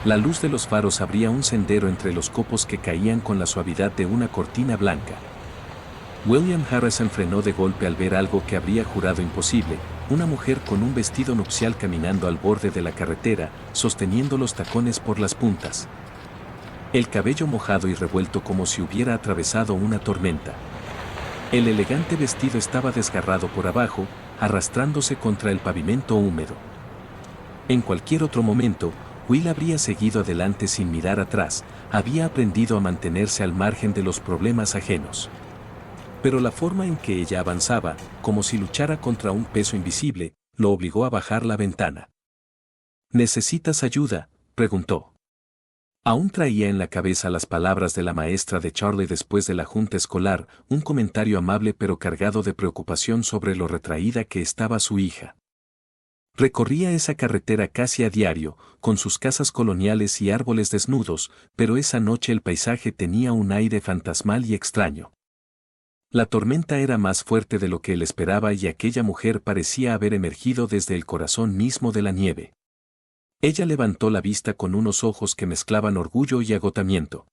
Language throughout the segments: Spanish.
La luz de los faros abría un sendero entre los copos que caían con la suavidad de una cortina blanca. William Harrison frenó de golpe al ver algo que habría jurado imposible, una mujer con un vestido nupcial caminando al borde de la carretera, sosteniendo los tacones por las puntas. El cabello mojado y revuelto como si hubiera atravesado una tormenta. El elegante vestido estaba desgarrado por abajo, arrastrándose contra el pavimento húmedo. En cualquier otro momento, Will habría seguido adelante sin mirar atrás, había aprendido a mantenerse al margen de los problemas ajenos. Pero la forma en que ella avanzaba, como si luchara contra un peso invisible, lo obligó a bajar la ventana. ¿Necesitas ayuda?, preguntó. Aún traía en la cabeza las palabras de la maestra de Charlie después de la junta escolar, un comentario amable pero cargado de preocupación sobre lo retraída que estaba su hija. Recorría esa carretera casi a diario, con sus casas coloniales y árboles desnudos, pero esa noche el paisaje tenía un aire fantasmal y extraño. La tormenta era más fuerte de lo que él esperaba y aquella mujer parecía haber emergido desde el corazón mismo de la nieve. Ella levantó la vista con unos ojos que mezclaban orgullo y agotamiento.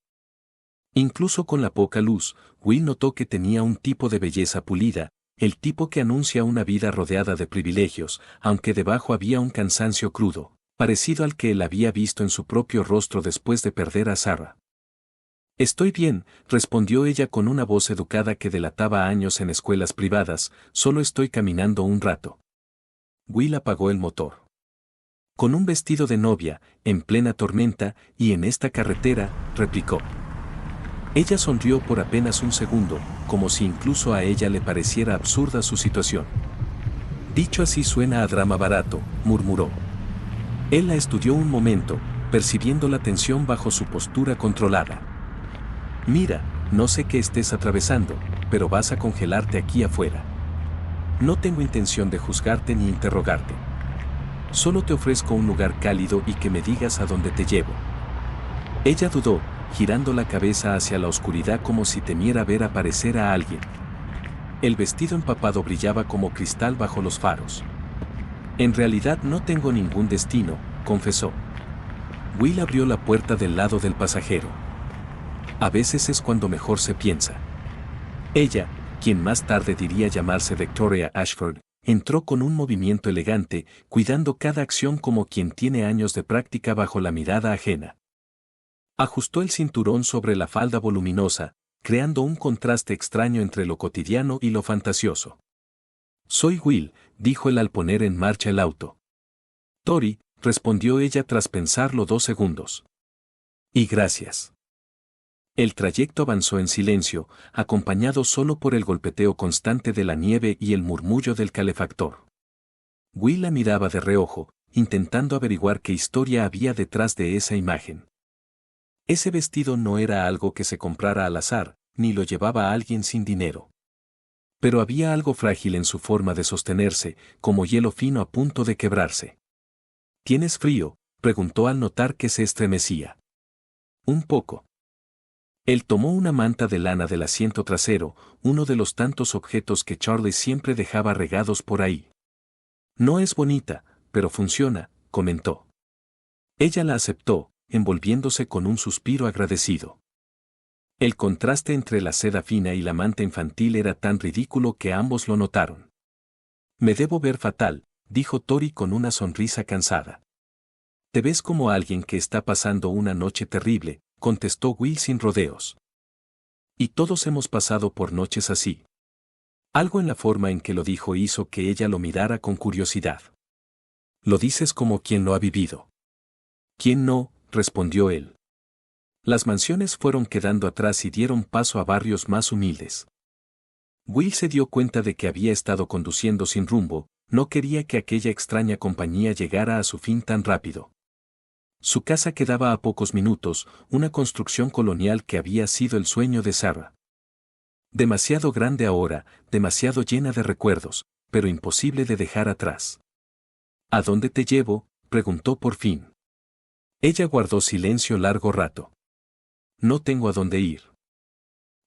Incluso con la poca luz, Will notó que tenía un tipo de belleza pulida, el tipo que anuncia una vida rodeada de privilegios, aunque debajo había un cansancio crudo, parecido al que él había visto en su propio rostro después de perder a Sarah. Estoy bien, respondió ella con una voz educada que delataba años en escuelas privadas, solo estoy caminando un rato. Will apagó el motor. Con un vestido de novia, en plena tormenta, y en esta carretera, replicó. Ella sonrió por apenas un segundo, como si incluso a ella le pareciera absurda su situación. Dicho así suena a drama barato, murmuró. Él la estudió un momento, percibiendo la tensión bajo su postura controlada. Mira, no sé qué estés atravesando, pero vas a congelarte aquí afuera. No tengo intención de juzgarte ni interrogarte. Solo te ofrezco un lugar cálido y que me digas a dónde te llevo. Ella dudó, girando la cabeza hacia la oscuridad como si temiera ver aparecer a alguien. El vestido empapado brillaba como cristal bajo los faros. En realidad no tengo ningún destino, confesó. Will abrió la puerta del lado del pasajero. A veces es cuando mejor se piensa. Ella, quien más tarde diría llamarse Victoria Ashford, entró con un movimiento elegante, cuidando cada acción como quien tiene años de práctica bajo la mirada ajena. Ajustó el cinturón sobre la falda voluminosa, creando un contraste extraño entre lo cotidiano y lo fantasioso. Soy Will, dijo él al poner en marcha el auto. Tori, respondió ella tras pensarlo 2 segundos. Y gracias. El trayecto avanzó en silencio, acompañado solo por el golpeteo constante de la nieve y el murmullo del calefactor. Will la miraba de reojo, intentando averiguar qué historia había detrás de esa imagen. Ese vestido no era algo que se comprara al azar, ni lo llevaba alguien sin dinero. Pero había algo frágil en su forma de sostenerse, como hielo fino a punto de quebrarse. ¿Tienes frío?, preguntó al notar que se estremecía. Un poco. Él tomó una manta de lana del asiento trasero, uno de los tantos objetos que Charlie siempre dejaba regados por ahí. No es bonita, pero funciona, comentó. Ella la aceptó, envolviéndose con un suspiro agradecido. El contraste entre la seda fina y la manta infantil era tan ridículo que ambos lo notaron. Me debo ver fatal, dijo Tori con una sonrisa cansada. Te ves como alguien que está pasando una noche terrible, contestó Will sin rodeos. Y todos hemos pasado por noches así. Algo en la forma en que lo dijo hizo que ella lo mirara con curiosidad. Lo dices como quien lo ha vivido. ¿Quién no?, respondió él. Las mansiones fueron quedando atrás y dieron paso a barrios más humildes. Will se dio cuenta de que había estado conduciendo sin rumbo, no quería que aquella extraña compañía llegara a su fin tan rápido. Su casa quedaba a pocos minutos, una construcción colonial que había sido el sueño de Sarah. Demasiado grande ahora, demasiado llena de recuerdos, pero imposible de dejar atrás. ¿A dónde te llevo?, preguntó por fin. Ella guardó silencio largo rato. No tengo a dónde ir.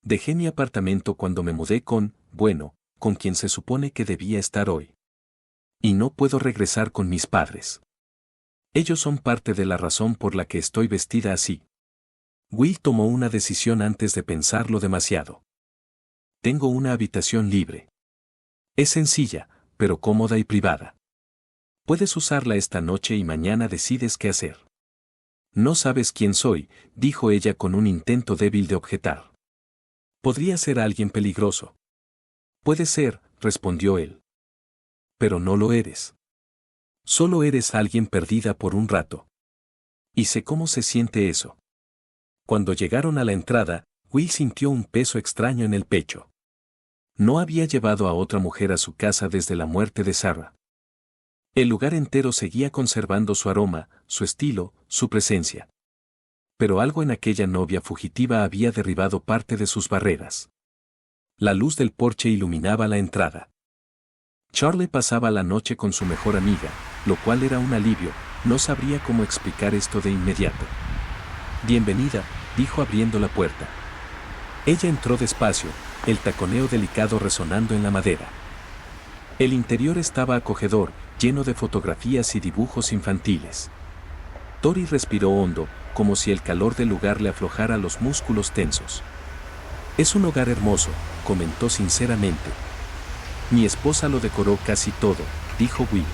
Dejé mi apartamento cuando me mudé con quien se supone que debía estar hoy. Y no puedo regresar con mis padres. Ellos son parte de la razón por la que estoy vestida así. Will tomó una decisión antes de pensarlo demasiado. Tengo una habitación libre. Es sencilla, pero cómoda y privada. Puedes usarla esta noche y mañana decides qué hacer. No sabes quién soy, dijo ella con un intento débil de objetar. Podría ser alguien peligroso. Puede ser, respondió él. Pero no lo eres. Solo eres alguien perdida por un rato. Y sé cómo se siente eso. Cuando llegaron a la entrada, Will sintió un peso extraño en el pecho. No había llevado a otra mujer a su casa desde la muerte de Sarah. El lugar entero seguía conservando su aroma, su estilo, su presencia. Pero algo en aquella novia fugitiva había derribado parte de sus barreras. La luz del porche iluminaba la entrada. Charlie pasaba la noche con su mejor amiga, lo cual era un alivio, no sabría cómo explicar esto de inmediato. Bienvenida, dijo abriendo la puerta. Ella entró despacio, el taconeo delicado resonando en la madera. El interior estaba acogedor, lleno de fotografías y dibujos infantiles. Tori respiró hondo, como si el calor del lugar le aflojara los músculos tensos. Es un hogar hermoso, comentó sinceramente. Mi esposa lo decoró casi todo, dijo Will.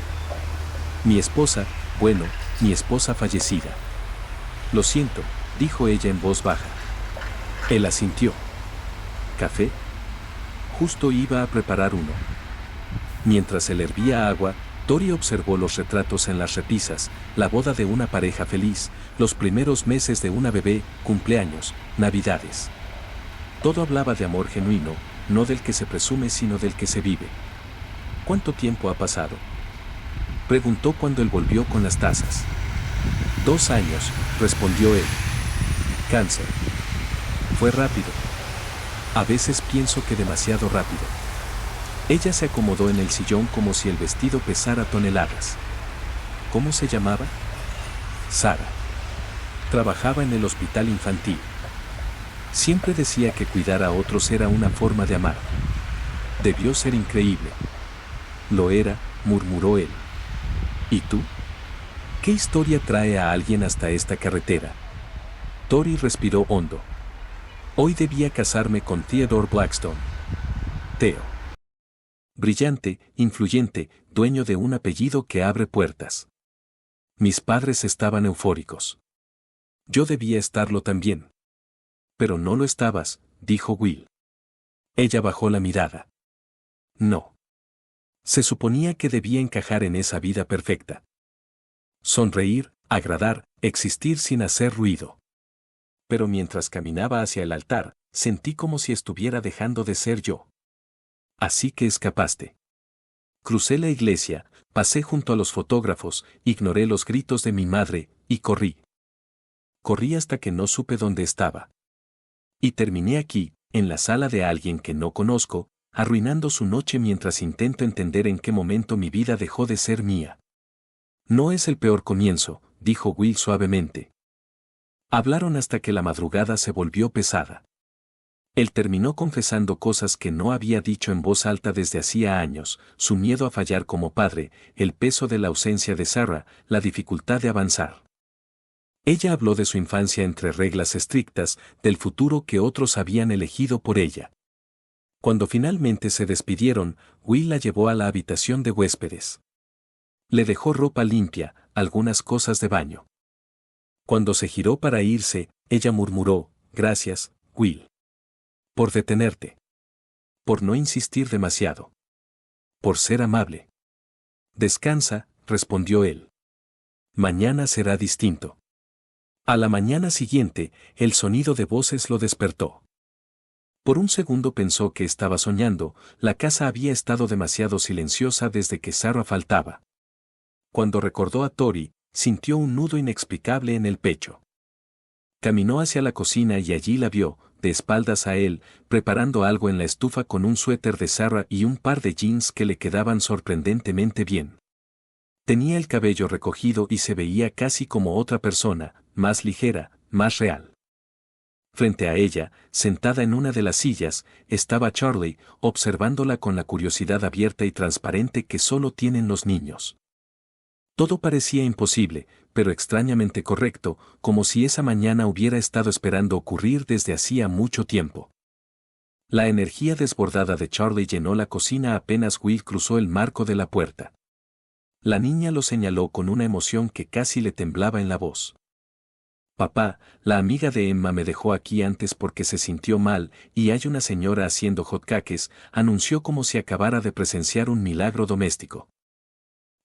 Mi esposa, bueno, mi esposa fallecida. Lo siento, dijo ella en voz baja. Él asintió. ¿Café? Justo iba a preparar uno. Mientras él hervía agua, Tori observó los retratos en las repisas, la boda de una pareja feliz, los primeros meses de una bebé, cumpleaños, navidades. Todo hablaba de amor genuino, no del que se presume sino del que se vive. ¿Cuánto tiempo ha pasado?, preguntó cuando él volvió con las tazas. 2 años, respondió él. Cáncer. Fue rápido. A veces pienso que demasiado rápido. Ella se acomodó en el sillón como si el vestido pesara toneladas. ¿Cómo se llamaba? Sarah. Trabajaba en el hospital infantil. Siempre decía que cuidar a otros era una forma de amar. Debió ser increíble. Lo era, murmuró él. ¿Y tú? ¿Qué historia trae a alguien hasta esta carretera? Tori respiró hondo. Hoy debía casarme con Theodore Blackstone. Theo. Brillante, influyente, dueño de un apellido que abre puertas. Mis padres estaban eufóricos. Yo debía estarlo también. Pero no lo estabas, dijo Will. Ella bajó la mirada. No. Se suponía que debía encajar en esa vida perfecta. Sonreír, agradar, existir sin hacer ruido. Pero mientras caminaba hacia el altar, sentí como si estuviera dejando de ser yo. Así que escapaste. Crucé la iglesia, pasé junto a los fotógrafos, ignoré los gritos de mi madre, y corrí. Corrí hasta que no supe dónde estaba. Y terminé aquí, en la sala de alguien que no conozco, arruinando su noche mientras intento entender en qué momento mi vida dejó de ser mía. No es el peor comienzo, dijo Will suavemente. Hablaron hasta que la madrugada se volvió pesada. Él terminó confesando cosas que no había dicho en voz alta desde hacía años, su miedo a fallar como padre, el peso de la ausencia de Sarah, la dificultad de avanzar. Ella habló de su infancia entre reglas estrictas, del futuro que otros habían elegido por ella. Cuando finalmente se despidieron, Will la llevó a la habitación de huéspedes. Le dejó ropa limpia, algunas cosas de baño. Cuando se giró para irse, ella murmuró, «Gracias, Will. Por detenerte. Por no insistir demasiado. Por ser amable». «Descansa», respondió él. «Mañana será distinto». A la mañana siguiente, el sonido de voces lo despertó. Por un segundo pensó que estaba soñando, la casa había estado demasiado silenciosa desde que Sarah faltaba. Cuando recordó a Tori, sintió un nudo inexplicable en el pecho. Caminó hacia la cocina y allí la vio, de espaldas a él, preparando algo en la estufa con un suéter de Sarah y un par de jeans que le quedaban sorprendentemente bien. Tenía el cabello recogido y se veía casi como otra persona, más ligera, más real. Frente a ella, sentada en una de las sillas, estaba Charlie, observándola con la curiosidad abierta y transparente que solo tienen los niños. Todo parecía imposible, pero extrañamente correcto, como si esa mañana hubiera estado esperando ocurrir desde hacía mucho tiempo. La energía desbordada de Charlie llenó la cocina apenas Will cruzó el marco de la puerta. La niña lo señaló con una emoción que casi le temblaba en la voz. Papá, la amiga de Emma me dejó aquí antes porque se sintió mal y hay una señora haciendo hotcakes, anunció como si acabara de presenciar un milagro doméstico.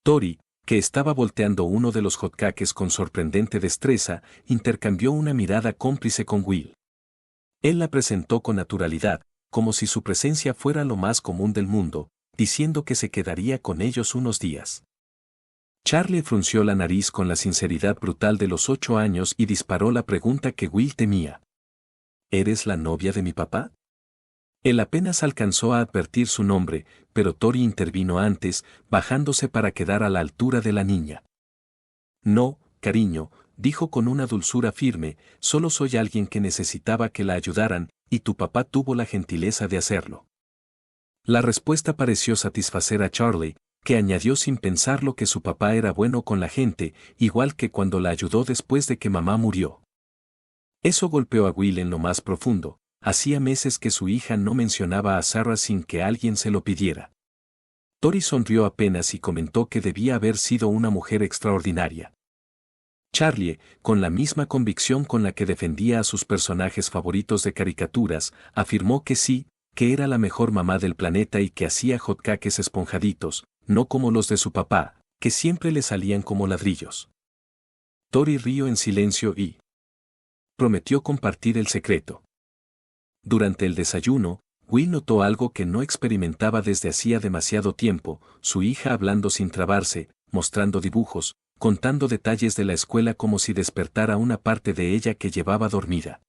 Tori, que estaba volteando uno de los hotcakes con sorprendente destreza, intercambió una mirada cómplice con Will. Él la presentó con naturalidad, como si su presencia fuera lo más común del mundo, diciendo que se quedaría con ellos unos días. Charlie frunció la nariz con la sinceridad brutal de los 8 años y disparó la pregunta que Will temía. ¿Eres la novia de mi papá? Él apenas alcanzó a advertir su nombre, pero Tori intervino antes, bajándose para quedar a la altura de la niña. No, cariño, dijo con una dulzura firme, solo soy alguien que necesitaba que la ayudaran, y tu papá tuvo la gentileza de hacerlo. La respuesta pareció satisfacer a Charlie, que añadió sin pensarlo que su papá era bueno con la gente, igual que cuando la ayudó después de que mamá murió. Eso golpeó a Will en lo más profundo. Hacía meses que su hija no mencionaba a Sarah sin que alguien se lo pidiera. Tori sonrió apenas y comentó que debía haber sido una mujer extraordinaria. Charlie, con la misma convicción con la que defendía a sus personajes favoritos de caricaturas, afirmó que sí, que era la mejor mamá del planeta y que hacía hotcakes esponjaditos, no como los de su papá, que siempre le salían como ladrillos. Tori rió en silencio y prometió compartir el secreto. Durante el desayuno, Will notó algo que no experimentaba desde hacía demasiado tiempo, su hija hablando sin trabarse, mostrando dibujos, contando detalles de la escuela como si despertara una parte de ella que llevaba dormida.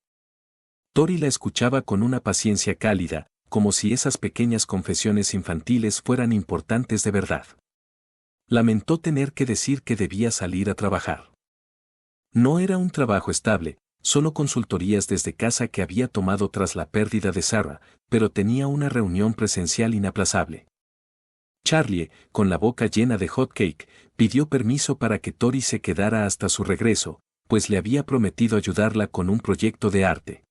Tori la escuchaba con una paciencia cálida, como si esas pequeñas confesiones infantiles fueran importantes de verdad. Lamentó tener que decir que debía salir a trabajar. No era un trabajo estable, solo consultorías desde casa que había tomado tras la pérdida de Sarah, pero tenía una reunión presencial inaplazable. Charlie, con la boca llena de hot cake, pidió permiso para que Tori se quedara hasta su regreso, pues le había prometido ayudarla con un proyecto de arte.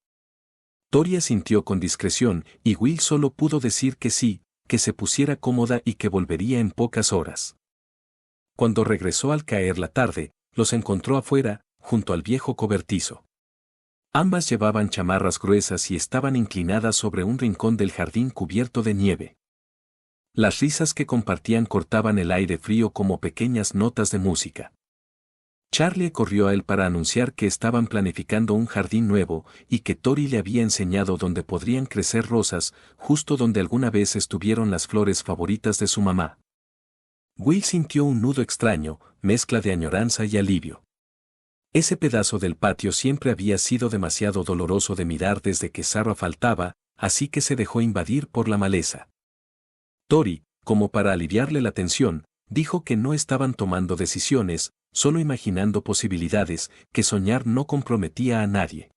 Tori asintió con discreción y Will solo pudo decir que sí, que se pusiera cómoda y que volvería en pocas horas. Cuando regresó al caer la tarde, los encontró afuera, junto al viejo cobertizo. Ambas llevaban chamarras gruesas y estaban inclinadas sobre un rincón del jardín cubierto de nieve. Las risas que compartían cortaban el aire frío como pequeñas notas de música. Charlie corrió a él para anunciar que estaban planificando un jardín nuevo y que Tori le había enseñado dónde podrían crecer rosas, justo donde alguna vez estuvieron las flores favoritas de su mamá. Will sintió un nudo extraño, mezcla de añoranza y alivio. Ese pedazo del patio siempre había sido demasiado doloroso de mirar desde que Sarah faltaba, así que se dejó invadir por la maleza. Tori, como para aliviarle la tensión, dijo que no estaban tomando decisiones, solo imaginando posibilidades, que soñar no comprometía a nadie.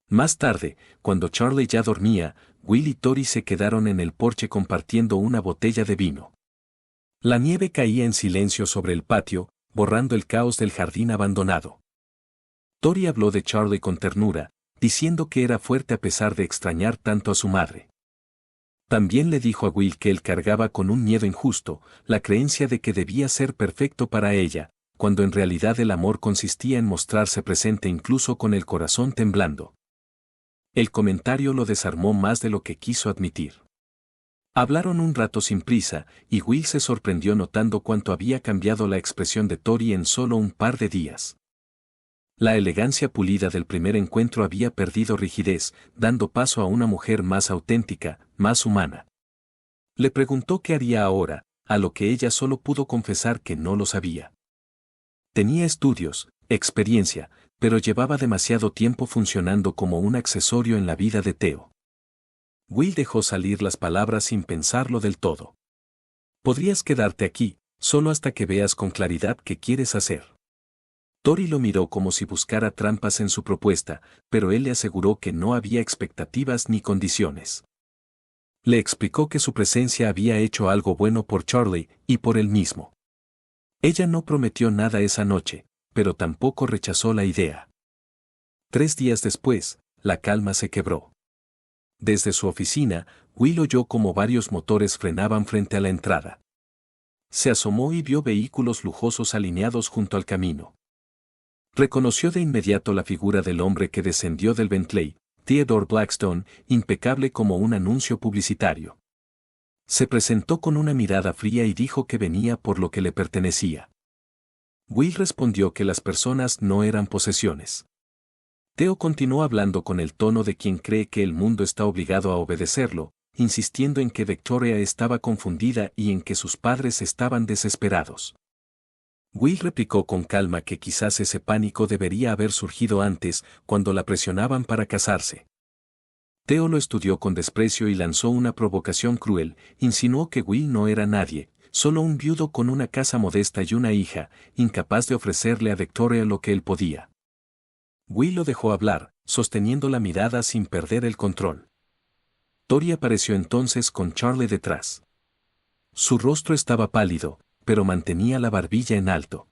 Más tarde, cuando Charlie ya dormía, Will y Tori se quedaron en el porche compartiendo una botella de vino. La nieve caía en silencio sobre el patio, borrando el caos del jardín abandonado. Tori habló de Charlie con ternura, diciendo que era fuerte a pesar de extrañar tanto a su madre. También le dijo a Will que él cargaba con un miedo injusto, la creencia de que debía ser perfecto para ella, cuando en realidad el amor consistía en mostrarse presente incluso con el corazón temblando. El comentario lo desarmó más de lo que quiso admitir. Hablaron un rato sin prisa, y Will se sorprendió notando cuánto había cambiado la expresión de Tori en solo un par de días. La elegancia pulida del primer encuentro había perdido rigidez, dando paso a una mujer más auténtica, más humana. Le preguntó qué haría ahora, a lo que ella solo pudo confesar que no lo sabía. Tenía estudios, experiencia, pero llevaba demasiado tiempo funcionando como un accesorio en la vida de Theo. Will dejó salir las palabras sin pensarlo del todo. Podrías quedarte aquí, solo hasta que veas con claridad qué quieres hacer. Tori lo miró como si buscara trampas en su propuesta, pero él le aseguró que no había expectativas ni condiciones. Le explicó que su presencia había hecho algo bueno por Charlie y por él mismo. Ella no prometió nada esa noche, pero tampoco rechazó la idea. 3 días después, la calma se quebró. Desde su oficina, Will oyó como varios motores frenaban frente a la entrada. Se asomó y vio vehículos lujosos alineados junto al camino. Reconoció de inmediato la figura del hombre que descendió del Bentley, Theodore Blackstone, impecable como un anuncio publicitario. Se presentó con una mirada fría y dijo que venía por lo que le pertenecía. Will respondió que las personas no eran posesiones. Theo continuó hablando con el tono de quien cree que el mundo está obligado a obedecerlo, insistiendo en que Victoria estaba confundida y en que sus padres estaban desesperados. Will replicó con calma que quizás ese pánico debería haber surgido antes, cuando la presionaban para casarse. Theo lo estudió con desprecio y lanzó una provocación cruel, insinuó que Will no era nadie, solo un viudo con una casa modesta y una hija, incapaz de ofrecerle a Victoria lo que él podía. Will lo dejó hablar, sosteniendo la mirada sin perder el control. Tori apareció entonces con Charlie detrás. Su rostro estaba pálido, pero mantenía la barbilla en alto.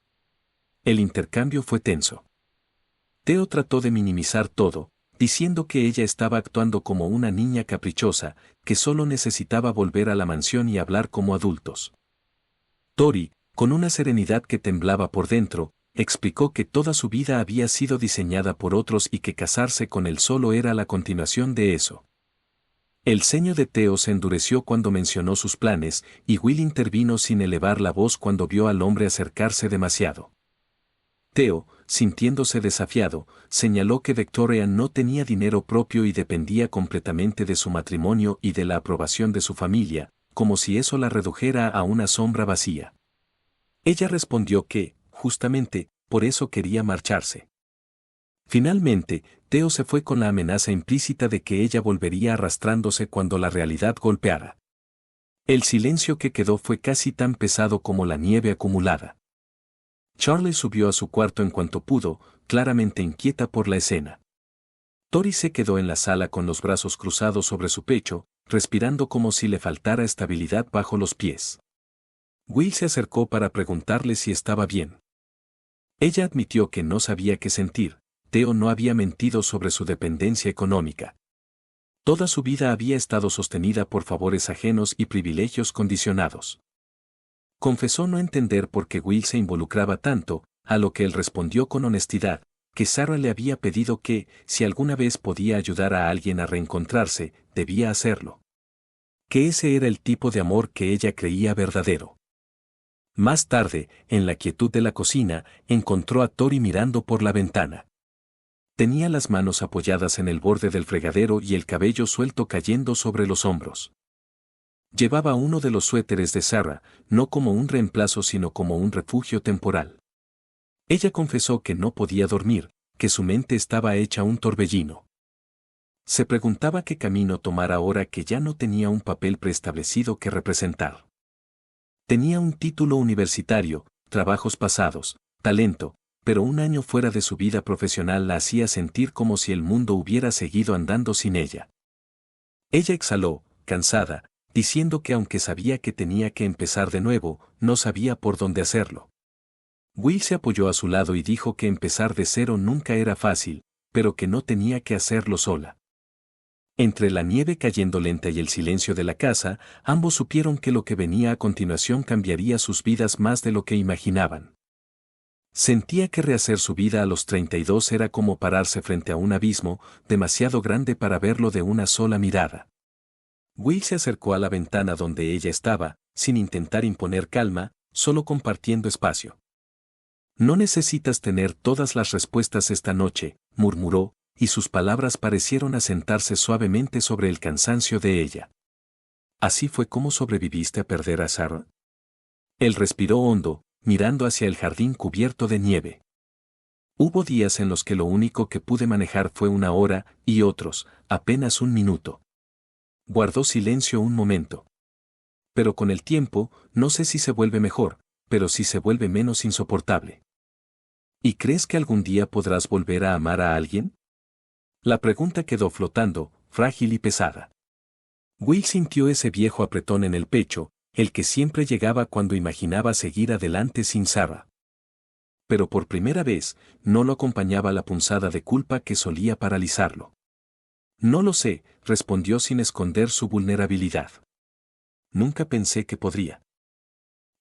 El intercambio fue tenso. Theo trató de minimizar todo, diciendo que ella estaba actuando como una niña caprichosa, que solo necesitaba volver a la mansión y hablar como adultos. Tori, con una serenidad que temblaba por dentro, explicó que toda su vida había sido diseñada por otros y que casarse con él solo era la continuación de eso. El ceño de Theo se endureció cuando mencionó sus planes, y Will intervino sin elevar la voz cuando vio al hombre acercarse demasiado. Theo, sintiéndose desafiado, señaló que Victoria no tenía dinero propio y dependía completamente de su matrimonio y de la aprobación de su familia, como si eso la redujera a una sombra vacía. Ella respondió que, justamente, por eso quería marcharse. Finalmente, Theo se fue con la amenaza implícita de que ella volvería arrastrándose cuando la realidad golpeara. El silencio que quedó fue casi tan pesado como la nieve acumulada. Charlie subió a su cuarto en cuanto pudo, claramente inquieta por la escena. Tori se quedó en la sala con los brazos cruzados sobre su pecho, respirando como si le faltara estabilidad bajo los pies. Will se acercó para preguntarle si estaba bien. Ella admitió que no sabía qué sentir. Theo no había mentido sobre su dependencia económica. Toda su vida había estado sostenida por favores ajenos y privilegios condicionados. Confesó no entender por qué Will se involucraba tanto, a lo que él respondió con honestidad, que Sarah le había pedido que, si alguna vez podía ayudar a alguien a reencontrarse, debía hacerlo. Que ese era el tipo de amor que ella creía verdadero. Más tarde, en la quietud de la cocina, encontró a Tori mirando por la ventana. Tenía las manos apoyadas en el borde del fregadero y el cabello suelto cayendo sobre los hombros. Llevaba uno de los suéteres de Sarah, no como un reemplazo sino como un refugio temporal. Ella confesó que no podía dormir, que su mente estaba hecha un torbellino. Se preguntaba qué camino tomar ahora que ya no tenía un papel preestablecido que representar. Tenía un título universitario, trabajos pasados, talento, pero un año fuera de su vida profesional la hacía sentir como si el mundo hubiera seguido andando sin ella. Ella exhaló, cansada, diciendo que aunque sabía que tenía que empezar de nuevo, no sabía por dónde hacerlo. Will se apoyó a su lado y dijo que empezar de cero nunca era fácil, pero que no tenía que hacerlo sola. Entre la nieve cayendo lenta y el silencio de la casa, ambos supieron que lo que venía a continuación cambiaría sus vidas más de lo que imaginaban. Sentía que rehacer su vida a los 32 era como pararse frente a un abismo, demasiado grande para verlo de una sola mirada. Will se acercó a la ventana donde ella estaba, sin intentar imponer calma, solo compartiendo espacio. No necesitas tener todas las respuestas esta noche, murmuró, y sus palabras parecieron asentarse suavemente sobre el cansancio de ella. ¿Así fue como sobreviviste a perder a Sarah? Él respiró hondo, mirando hacia el jardín cubierto de nieve. Hubo días en los que lo único que pude manejar fue 1 hora, y otros, apenas 1 minuto. Guardó silencio un momento. Pero con el tiempo, no sé si se vuelve mejor, pero sí se vuelve menos insoportable. ¿Y crees que algún día podrás volver a amar a alguien? La pregunta quedó flotando, frágil y pesada. Will sintió ese viejo apretón en el pecho, el que siempre llegaba cuando imaginaba seguir adelante sin Sarah. Pero por primera vez, no lo acompañaba la punzada de culpa que solía paralizarlo. No lo sé, respondió sin esconder su vulnerabilidad. Nunca pensé que podría.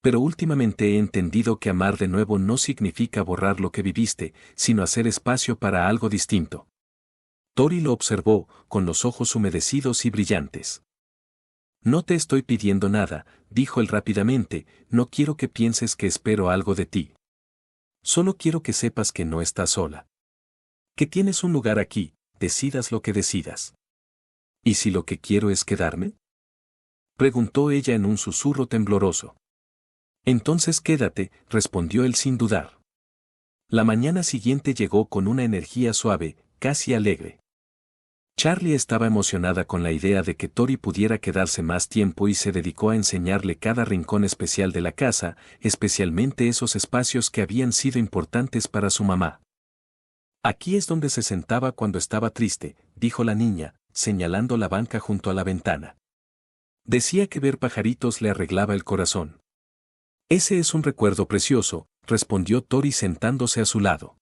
Pero últimamente he entendido que amar de nuevo no significa borrar lo que viviste, sino hacer espacio para algo distinto. Tori lo observó, con los ojos humedecidos y brillantes. No te estoy pidiendo nada, dijo él rápidamente, no quiero que pienses que espero algo de ti. Solo quiero que sepas que no estás sola. Que tienes un lugar aquí, decidas lo que decidas. ¿Y si lo que quiero es quedarme? Preguntó ella en un susurro tembloroso. Entonces quédate, respondió él sin dudar. La mañana siguiente llegó con una energía suave, casi alegre. Charlie estaba emocionada con la idea de que Tori pudiera quedarse más tiempo y se dedicó a enseñarle cada rincón especial de la casa, especialmente esos espacios que habían sido importantes para su mamá. Aquí es donde se sentaba cuando estaba triste, dijo la niña, señalando la banca junto a la ventana. Decía que ver pajaritos le arreglaba el corazón. Ese es un recuerdo precioso, respondió Tori sentándose a su lado.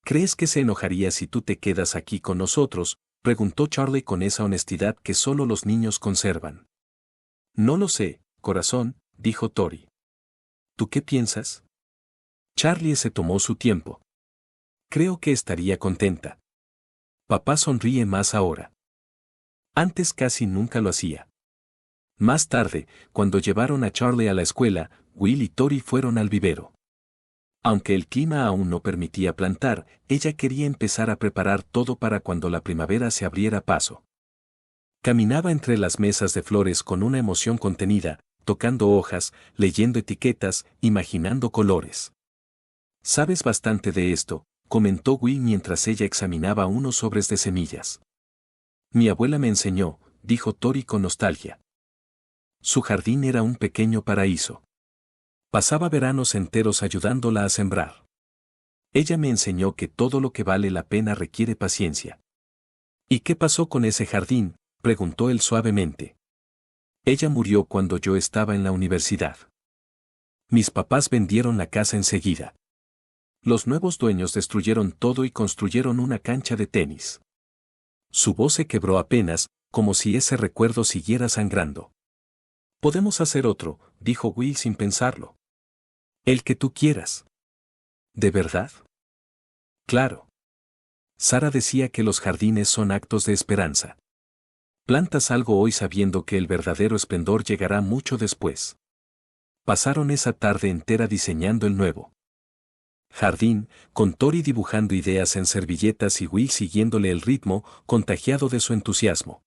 ¿Crees que se enojaría si tú te quedas aquí con nosotros?, preguntó Charlie con esa honestidad que solo los niños conservan. No lo sé, corazón, dijo Tori. ¿Tú qué piensas? Charlie se tomó su tiempo. Creo que estaría contenta. Papá sonríe más ahora. Antes casi nunca lo hacía. Más tarde, cuando llevaron a Charlie a la escuela, Will y Tori fueron al vivero. Aunque el clima aún no permitía plantar, ella quería empezar a preparar todo para cuando la primavera se abriera paso. Caminaba entre las mesas de flores con una emoción contenida, tocando hojas, leyendo etiquetas, imaginando colores. «Sabes bastante de esto», comentó Will mientras ella examinaba unos sobres de semillas. «Mi abuela me enseñó», dijo Tori con nostalgia. Su jardín era un pequeño paraíso. Pasaba veranos enteros ayudándola a sembrar. Ella me enseñó que todo lo que vale la pena requiere paciencia. ¿Y qué pasó con ese jardín?, preguntó él suavemente. Ella murió cuando yo estaba en la universidad. Mis papás vendieron la casa enseguida. Los nuevos dueños destruyeron todo y construyeron una cancha de tenis. Su voz se quebró apenas, como si ese recuerdo siguiera sangrando. «Podemos hacer otro», dijo Will sin pensarlo. «El que tú quieras». ¿De verdad? Claro. Sara decía que los jardines son actos de esperanza. Plantas algo hoy sabiendo que el verdadero esplendor llegará mucho después. Pasaron esa tarde entera diseñando el nuevo jardín, con Tori dibujando ideas en servilletas y Will siguiéndole el ritmo, contagiado de su entusiasmo.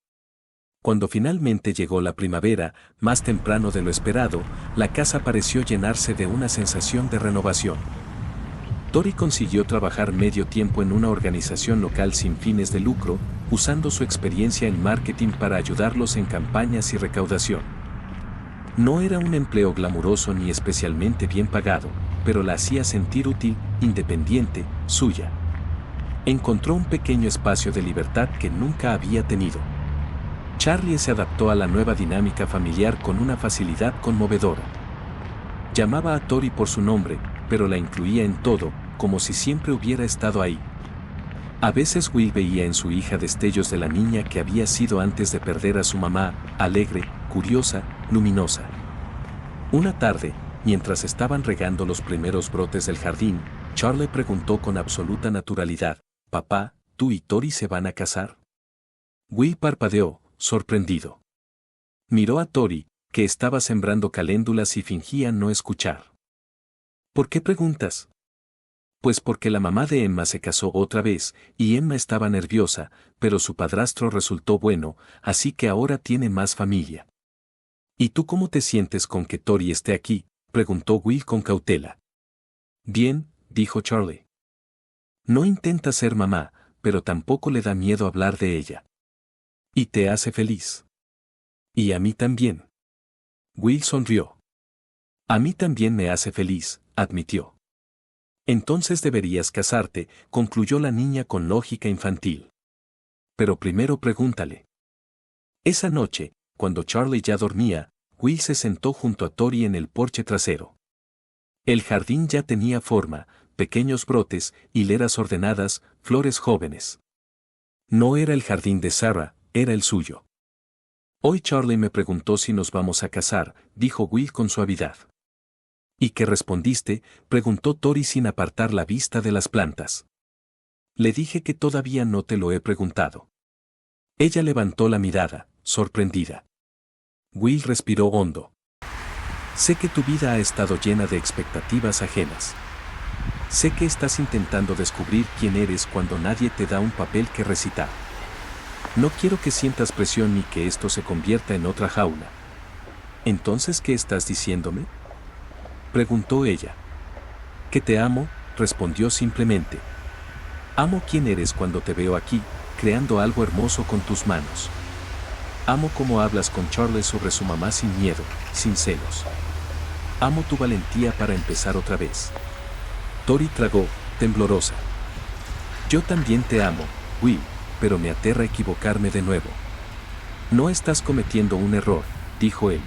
Cuando finalmente llegó la primavera, más temprano de lo esperado, la casa pareció llenarse de una sensación de renovación. Tori consiguió trabajar medio tiempo en una organización local sin fines de lucro, usando su experiencia en marketing para ayudarlos en campañas y recaudación. No era un empleo glamuroso ni especialmente bien pagado, pero la hacía sentir útil, independiente, suya. Encontró un pequeño espacio de libertad que nunca había tenido. Charlie se adaptó a la nueva dinámica familiar con una facilidad conmovedora. Llamaba a Tori por su nombre, pero la incluía en todo, como si siempre hubiera estado ahí. A veces Will veía en su hija destellos de la niña que había sido antes de perder a su mamá, alegre, curiosa, luminosa. Una tarde, mientras estaban regando los primeros brotes del jardín, Charlie preguntó con absoluta naturalidad, «Papá, ¿tú y Tori se van a casar?» Will parpadeó, sorprendido. Miró a Tori, que estaba sembrando caléndulas y fingía no escuchar. «¿Por qué preguntas?» Pues porque la mamá de Emma se casó otra vez, y Emma estaba nerviosa, pero su padrastro resultó bueno, así que ahora tiene más familia. «¿Y tú cómo te sientes con que Tori esté aquí?», preguntó Will con cautela. «Bien», dijo Charlie. No intenta ser mamá, pero tampoco le da miedo hablar de ella. ¿Y te hace feliz? Y a mí también. Will sonrió. A mí también me hace feliz, admitió. Entonces deberías casarte, concluyó la niña con lógica infantil. Pero primero pregúntale. Esa noche, cuando Charlie ya dormía, Will se sentó junto a Tori en el porche trasero. El jardín ya tenía forma, pequeños brotes, hileras ordenadas, flores jóvenes. No era el jardín de Sarah, era el suyo. Hoy Charlie me preguntó si nos vamos a casar, dijo Will con suavidad. ¿Y qué respondiste?, preguntó Tori sin apartar la vista de las plantas. Le dije que todavía no te lo he preguntado. Ella levantó la mirada, sorprendida. Will respiró hondo. Sé que tu vida ha estado llena de expectativas ajenas. Sé que estás intentando descubrir quién eres cuando nadie te da un papel que recitar. No quiero que sientas presión ni que esto se convierta en otra jaula. ¿Entonces qué estás diciéndome?, preguntó ella. Que te amo, respondió simplemente. Amo quién eres cuando te veo aquí, creando algo hermoso con tus manos. Amo cómo hablas con Charlie sobre su mamá sin miedo, sin celos. Amo tu valentía para empezar otra vez. Tori tragó, temblorosa. Yo también te amo, Will, pero me aterra equivocarme de nuevo. No estás cometiendo un error, dijo él.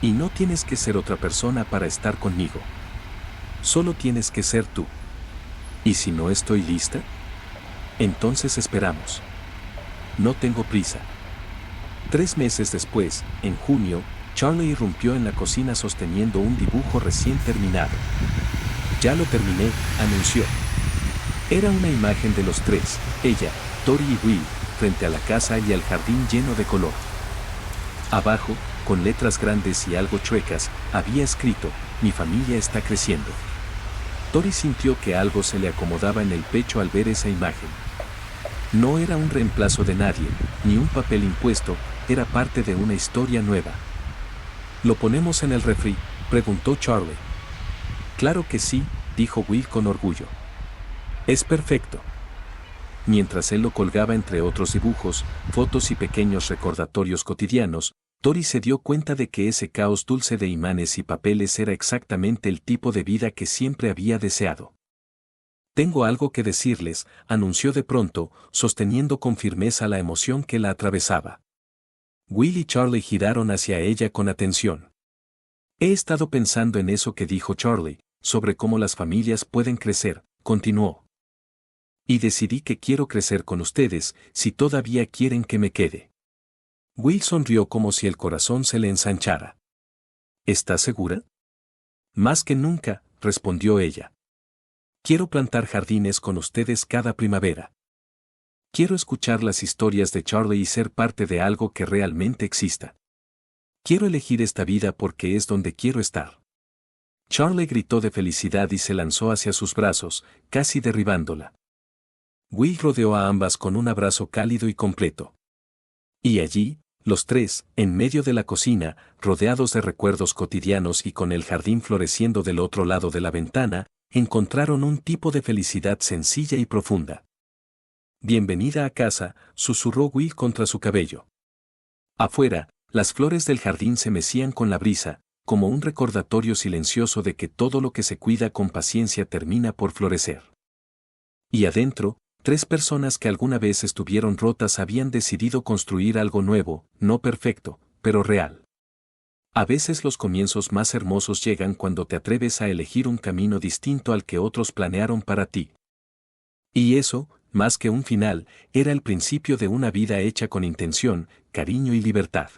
Y no tienes que ser otra persona para estar conmigo. Solo tienes que ser tú. ¿Y si no estoy lista? Entonces esperamos. No tengo prisa. 3 meses después, en junio, Charlie irrumpió en la cocina sosteniendo un dibujo recién terminado. Ya lo terminé, anunció. Era una imagen de los tres, ella, Tori y Will, frente a la casa y al jardín lleno de color. Abajo, con letras grandes y algo chuecas, había escrito, mi familia está creciendo. Tori sintió que algo se le acomodaba en el pecho al ver esa imagen. No era un reemplazo de nadie, ni un papel impuesto, era parte de una historia nueva. ¿Lo ponemos en el refri?, preguntó Charlie. Claro que sí, dijo Will con orgullo. Es perfecto. Mientras él lo colgaba entre otros dibujos, fotos y pequeños recordatorios cotidianos, Tori se dio cuenta de que ese caos dulce de imanes y papeles era exactamente el tipo de vida que siempre había deseado. Tengo algo que decirles, anunció de pronto, sosteniendo con firmeza la emoción que la atravesaba. Will y Charlie giraron hacia ella con atención. He estado pensando en eso que dijo Charlie, sobre cómo las familias pueden crecer, continuó. Y decidí que quiero crecer con ustedes, si todavía quieren que me quede. Will sonrió como si el corazón se le ensanchara. ¿Estás segura? Más que nunca, respondió ella. Quiero plantar jardines con ustedes cada primavera. Quiero escuchar las historias de Charlie y ser parte de algo que realmente exista. Quiero elegir esta vida porque es donde quiero estar. Charlie gritó de felicidad y se lanzó hacia sus brazos, casi derribándola. Will rodeó a ambas con un abrazo cálido y completo. Y allí, los tres, en medio de la cocina, rodeados de recuerdos cotidianos y con el jardín floreciendo del otro lado de la ventana, encontraron un tipo de felicidad sencilla y profunda. Bienvenida a casa, susurró Will contra su cabello. Afuera, las flores del jardín se mecían con la brisa, como un recordatorio silencioso de que todo lo que se cuida con paciencia termina por florecer. Y adentro, 3 personas que alguna vez estuvieron rotas habían decidido construir algo nuevo, no perfecto, pero real. A veces los comienzos más hermosos llegan cuando te atreves a elegir un camino distinto al que otros planearon para ti. Y eso, más que un final, era el principio de una vida hecha con intención, cariño y libertad.